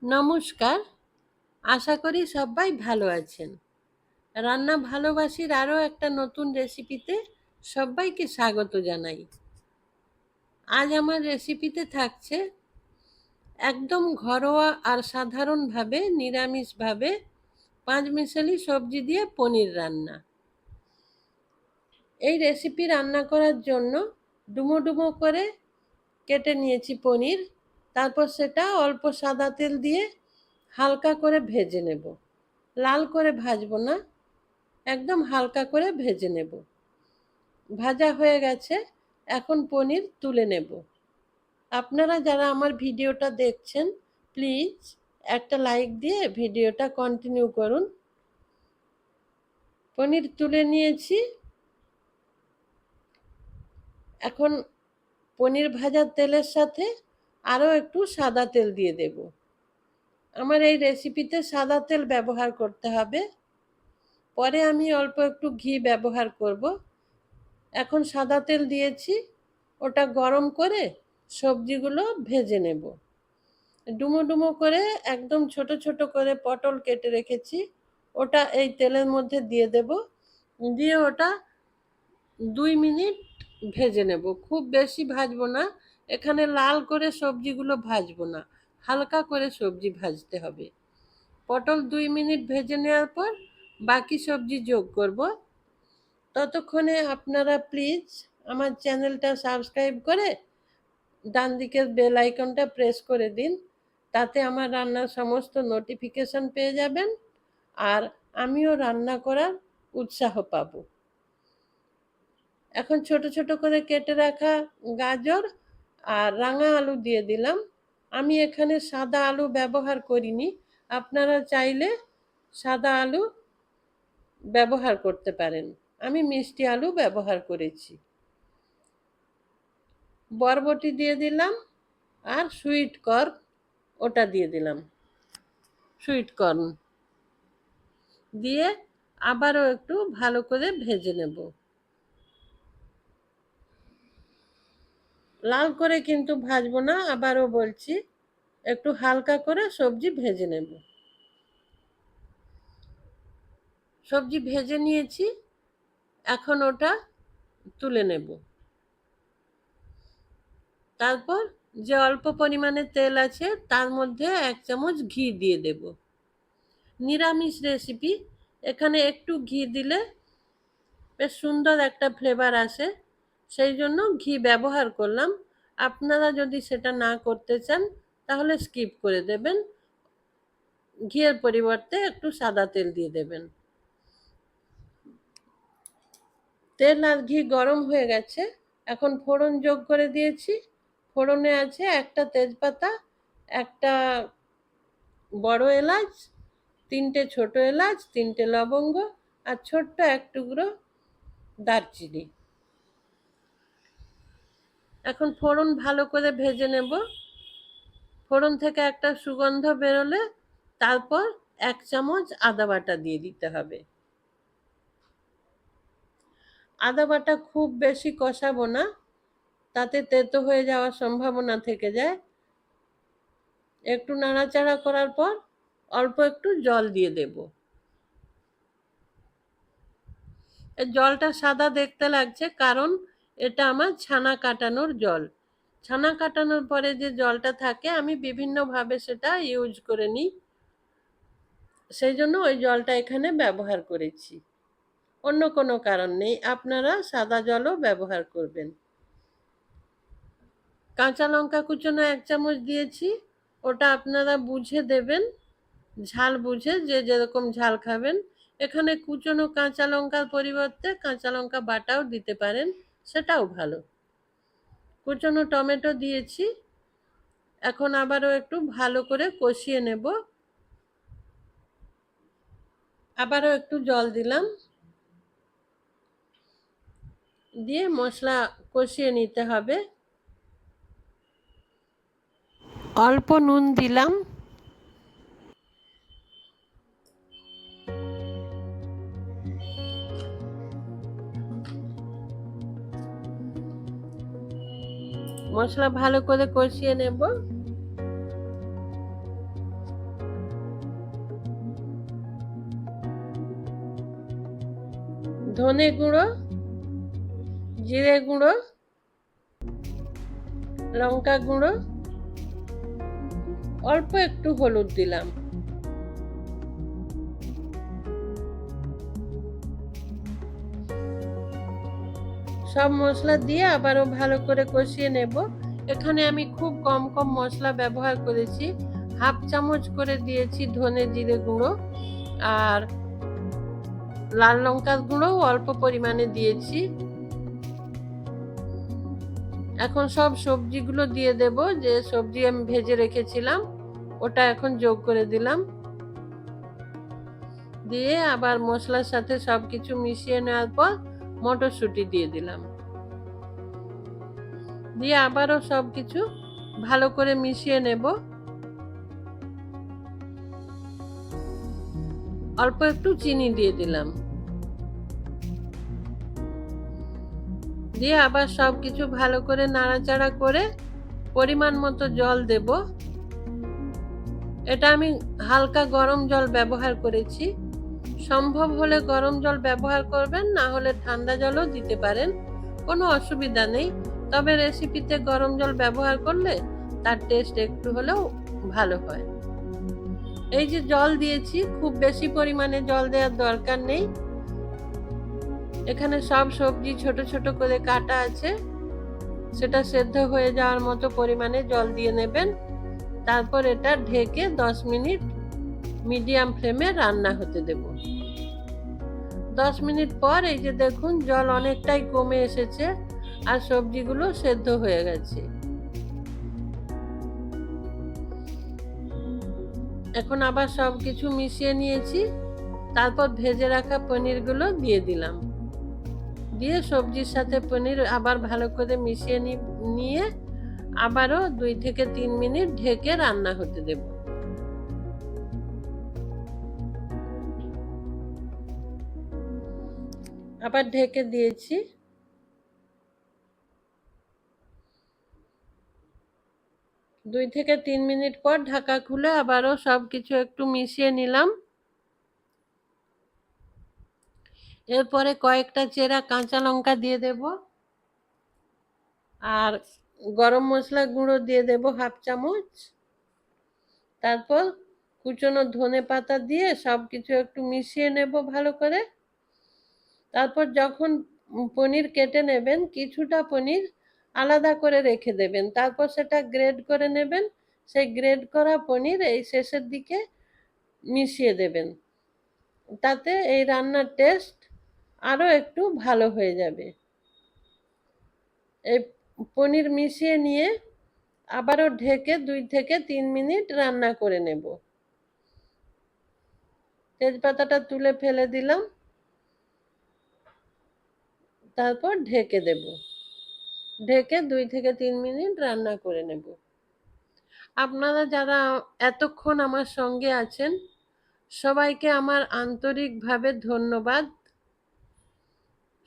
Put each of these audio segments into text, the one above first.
নমস্কার। আশা করি সবাই ভালো আছেন। রান্না ভালোবাসির আরও একটা নতুন রেসিপিতে সবাইকে স্বাগত জানাই। আজ আমার রেসিপিতে থাকছে একদম ঘরোয়া আর সাধারণভাবে নিরামিষভাবে পাঁচমিশালি সবজি দিয়ে পনির রান্না। এই রেসিপি রান্না করার জন্য ডুমো ডুমো করে কেটে নিয়েছি পনির। তারপর সেটা অল্প সাদা তেল দিয়ে হালকা করে ভেজে নেব। লাল করে ভাজবো না, একদম হালকা করে ভেজে নেব। ভাজা হয়ে গেছে, এখন পনির তুলে নেব। আপনারা যারা আমার ভিডিওটা দেখছেন প্লিজ একটা লাইক দিয়ে ভিডিওটা কন্টিনিউ করুন। পনির তুলে নিয়েছি। এখন পনির ভাজার তেলের সাথে আরও একটু সাদা তেল দিয়ে দেব। আমার এই রেসিপিতে সাদা তেল ব্যবহার করতে হবে, পরে আমি অল্প একটু ঘি ব্যবহার করব। এখন সাদা তেল দিয়েছি, ওটা গরম করে সবজিগুলো ভেজে নেব। ডুমো ডুমো করে একদম ছোট ছোট করে পটল কেটে রেখেছি, ওটা এই তেলের মধ্যে দিয়ে দেব। দিয়ে ওটা 2 মিনিট ভেজে নেব। খুব বেশি ভাজবো না, এখানে লাল করে সবজিগুলো ভাজবো না, হালকা করে সবজি ভাজতে হবে। পটল 2 মিনিট ভেজে নেওয়ার পর বাকি সবজি যোগ করব। ততক্ষণে আপনারা প্লিজ আমার চ্যানেলটা সাবস্ক্রাইব করে ডান দিকের বেল আইকনটা প্রেস করে দিন, তাতে আমার রান্নার সমস্ত নোটিফিকেশন পেয়ে যাবেন আর আমিও রান্না করার উৎসাহ পাব। এখন ছোট ছোট করে কেটে রাখা গাজর আর রাঙা আলু দিয়ে দিলাম। আমি এখানে সাদা আলু ব্যবহার করিনি, আপনারা চাইলে সাদা আলু ব্যবহার করতে পারেন। আমি মিষ্টি আলু ব্যবহার করেছি। বরবটি দিয়ে দিলাম আর সুইট কর্ন, ওটা দিয়ে দিলাম। সুইট কর্ন দিয়ে আবারও একটু ভালো করে ভেজে নেব। লাল করে কিন্তু ভাজবো না, আবারও বলছি, একটু হালকা করে সবজি ভেজে নেব। সবজি ভেজে নিয়েছি, এখন ওটা তুলে নেব। তারপর যে অল্প পরিমাণে তেল আছে তার মধ্যে 1 চামচ ঘি দিয়ে দেব। নিরামিষ রেসিপি, এখানে একটু ঘি দিলে বেশ সুন্দর একটা ফ্লেভার আসে, সেই জন্য ঘি ব্যবহার করলাম। আপনারা যদি সেটা না করতে চান তাহলে স্কিপ করে দেবেন, ঘিয়ের পরিবর্তে একটু সাদা তেল দিয়ে দেবেন। তেল আর ঘি গরম হয়ে গেছে, এখন ফোড়ন যোগ করে দিয়েছি। ফোড়নে আছে একটা তেজপাতা, একটা বড় এলাচ, 3টে ছোট এলাচ, 3টে লবঙ্গ আর ছোট্ট এক টুকরো দারচিনি। এখন ফোড়ন ভালো করে ভেজে নেব। ফোড়ন থেকে একটা সুগন্ধ বেরোলে তারপর 1 চামচ আদা বাটা দিয়ে দিতে হবে। আদা বাটা খুব বেশি কষাবো না, তাতে তেতো হয়ে যাওয়ার সম্ভাবনা থেকে যায়। একটু নাড়াচাড়া করার পর অল্প একটু জল দিয়ে দেব। এই জলটা সাদা দেখতে লাগছে কারণ এটা আমার ছানা কাটানোর জল। ছানা কাটানোর পরে যে জলটা থাকে আমি বিভিন্নভাবে সেটা ইউজ করে নিই, সেই জন্য ওই জলটা এখানে ব্যবহার করেছি, অন্য কোনো কারণ নেই। আপনারা সাদা জলও ব্যবহার করবেন। কাঁচা লঙ্কা কুচনো 1 চামচ দিয়েছি, ওটা আপনারা বুঝে দেবেন, ঝাল বুঝে, যে যেরকম ঝাল খাবেন। এখানে কুচনো কাঁচা লঙ্কার পরিবর্তে কাঁচা লঙ্কা বাটাও দিতে পারেন, সেটাও ভালো। কুচনো টমেটো দিয়েছি। এখন আবারও একটু ভালো করে কষিয়ে নেব। আবারও একটু জল দিলাম, দিয়ে মশলা কষিয়ে নিতে হবে। অল্প নুন দিলাম। মশলা ভালো করে কষিয়ে নেব। ধনে গুঁড়ো, জিরে গুঁড়ো, লঙ্কা গুঁড়ো, অল্প একটু হলুদ দিলাম। সব মশলা দিয়ে আবারও ভালো করে কষিয়ে নেব। এখানে আমি খুব কম কম মশলা ব্যবহার করেছি। হাফ চামচ করে দিয়েছি ধনে জিরে গুঁড়ো, আর লাল লঙ্কার গুঁড়োও অল্প পরিমাণে দিয়েছি। এখন সব সবজিগুলো দিয়ে দেব। যে সবজি আমি ভেজে রেখেছিলাম ওটা এখন যোগ করে দিলাম। দিয়ে আবার মশলার সাথে সবকিছু মিশিয়ে নেওয়ার পর মটরশুঁটি দিয়ে দিলাম। দিয়ে আবারও সবকিছু ভালো করে মিশিয়ে নেব। অল্প একটু চিনি দিয়ে দিলাম। দিয়ে আবার সবকিছু ভালো করে নাড়াচাড়া করে পরিমাণ মতো জল দেব। এটা আমি হালকা গরম জল ব্যবহার করেছি। সম্ভব হলে গরম জল ব্যবহার করবেন, না হলে ঠান্ডা জলও দিতে পারেন, কোনো অসুবিধা নেই। তবে রেসিপিতে গরম জল ব্যবহার করলে তার টেস্ট একটু হলেও ভালো হয়। এই যে জল দিয়েছি, খুব বেশি পরিমাণে জল দেওয়ার দরকার নেই। এখানে সব সবজি ছোট ছোট করে কাটা আছে, সেটা সেদ্ধ হয়ে যাওয়ার মতো পরিমাণে জল দিয়ে নেবেন। তারপর এটা ঢেকে 10 মিনিট মিডিয়াম ফ্লেমে রান্না হতে দেব। 10 মিনিট পর এই যে দেখুন জল অনেকটাই কমে এসেছে আর সবজিগুলো সেদ্ধ হয়ে গেছে। এখন আবার সবকিছু মিশিয়ে নিয়েছি। তারপর ভেজে রাখা পনিরগুলো দিয়ে দিলাম। দিয়ে সবজির সাথে পনির আবার ভালো করে মিশিয়ে নিয়ে আবারও 2 থেকে 3 মিনিট ঢেকে রান্না হতে দেব। আবার ঢেকে দিয়েছি। 2 থেকে 3 মিনিট পর ঢাকা খুলে আবারও সবকিছু একটু মিশিয়ে নিলাম। এরপরে কয়েকটা চেরা কাঁচা লঙ্কা দিয়ে দেব, আর গরম মশলা গুঁড়ো দিয়ে দেব হাফ চামচ। তারপর কুচনো ধনে পাতা দিয়ে সবকিছু একটু মিশিয়ে নেব ভালো করে। তারপর যখন পনির কেটে নেবেন, কিছুটা পনির আলাদা করে রেখে দেবেন। তারপর সেটা গ্রেড করে নেবেন। সেই গ্রেড করা পনির এই শেষের দিকে মিশিয়ে দেবেন। তাতে এই রান্নার টেস্ট আরও একটু ভালো হয়ে যাবে। এই পনির মিশিয়ে নিয়ে আবারও ঢেকে 2 থেকে 3 মিনিট রান্না করে নেব। তেজপাতাটা তুলে ফেলে দিলাম। তারপর ঢেকে দেব। ঢেকে 2 থেকে 3 মিনিট রান্না করে নেব। আপনারা যারা এতক্ষণ আমার সঙ্গে আছেন সবাইকে আমার আন্তরিকভাবে ধন্যবাদ।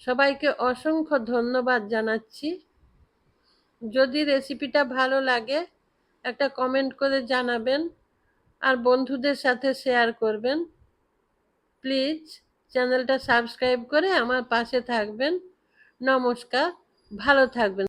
সবাইকে অসংখ্য ধন্যবাদ জানাচ্ছি। যদি রেসিপিটা ভালো লাগে একটা কমেন্ট করে জানাবেন, আর বন্ধুদের সাথে শেয়ার করবেন। প্লিজ চ্যানেলটা সাবস্ক্রাইব করে আমার পাশে থাকবেন। নমস্কার, ভালো থাকবেন।